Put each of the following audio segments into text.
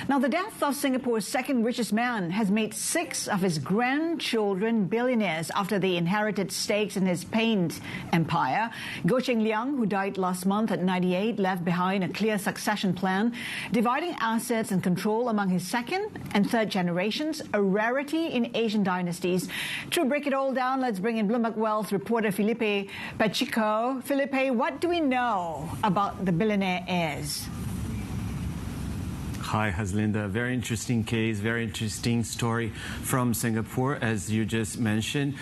Now, the death of Singapore's second richest man has made 6 of his grandchildren billionaires after they inherited stakes in his paint empire. Goh Cheng Liang, who died last month at 98, left behind a clear succession plan, dividing assets and control among his second and third generations, a rarity in Asian dynasties. To break it all down, let's bring in Bloomberg Wealth reporter Filipe Pacheco. Filipe, what do we know about the billionaire heirs? Hi, Haslinda. Very interesting case, very interesting story from Singapore, as you just mentioned.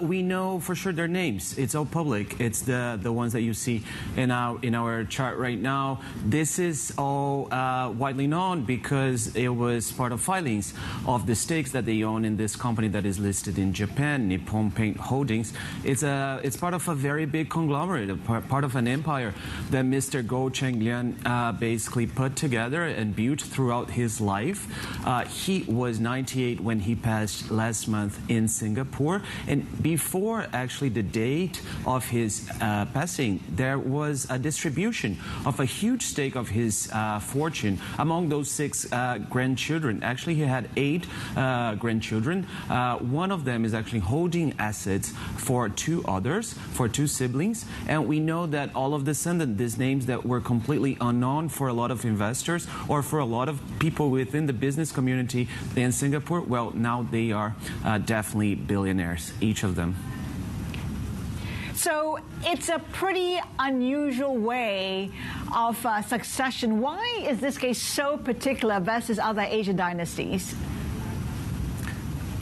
We know for sure their names. It's all public. It's the ones that you see in our chart right now. This is all widely known because it was part of filings of the stakes that they own in this company that is listed in Japan, Nippon Paint Holdings. It's part of a very big conglomerate, part of an empire that Mr. Goh Cheng Liang basically put together and built throughout his life. He was 98 when he passed last month in Singapore, and before actually the date of his passing, there was a distribution of a huge stake of his fortune among those 6 grandchildren. Actually, he had 8 grandchildren. One of them is actually holding assets for 2 others, for 2 siblings, and we know that all of the sudden these names that were completely unknown for a lot of investors or for a lot of people within the business community in Singapore, well, now they are definitely billionaires, each of them. So it's a pretty unusual way of succession. Why is this case so particular versus other Asian dynasties?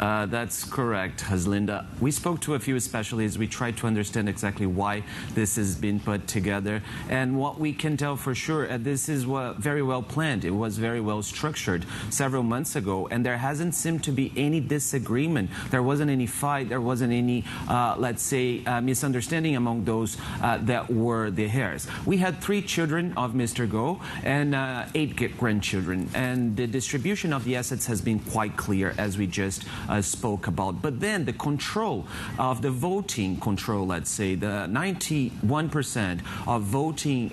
That's correct, Haslinda. We spoke to a few specialists. We tried to understand exactly why this has been put together. And what we can tell for sure, this is very well planned. It was very well structured several months ago. And there hasn't seemed to be any disagreement. There wasn't any fight. There wasn't any, let's say, misunderstanding among those that were the heirs. We had 3 children of Mr. Goh and 8 grandchildren. And the distribution of the assets has been quite clear, as we just spoke about. But then the control of the voting control, let's say, the 91% of voting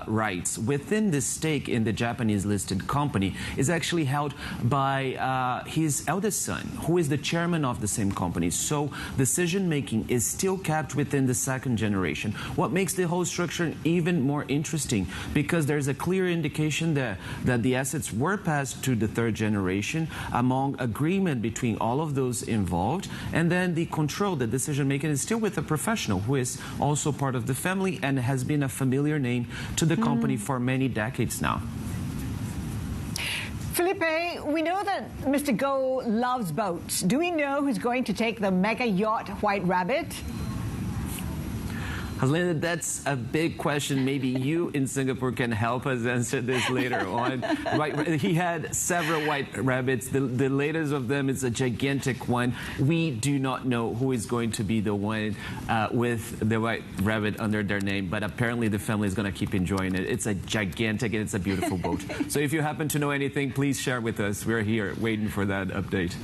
rights within the stake in the Japanese listed company is actually held by his eldest son, who is the chairman of the same company. So decision-making is still kept within the second generation. What makes the whole structure even more interesting, because there's a clear indication there that the assets were passed to the third generation among agreement between all of those involved, and then the control, the decision-making is still with a professional who is also part of the family and has been a familiar name to the company for many decades now. Filipe, we know that Mr. Goh loves boats. Do we know who's going to take the mega yacht White Rabbit? Haslinda, that's a big question. Maybe you in Singapore can help us answer this later on. Right, he had several white rabbits. The latest of them is a gigantic one. We do not know who is going to be the one with the white rabbit under their name, but apparently the family is going to keep enjoying it. It's a gigantic and it's a beautiful boat. So if you happen to know anything, please share with us. We're here waiting for that update.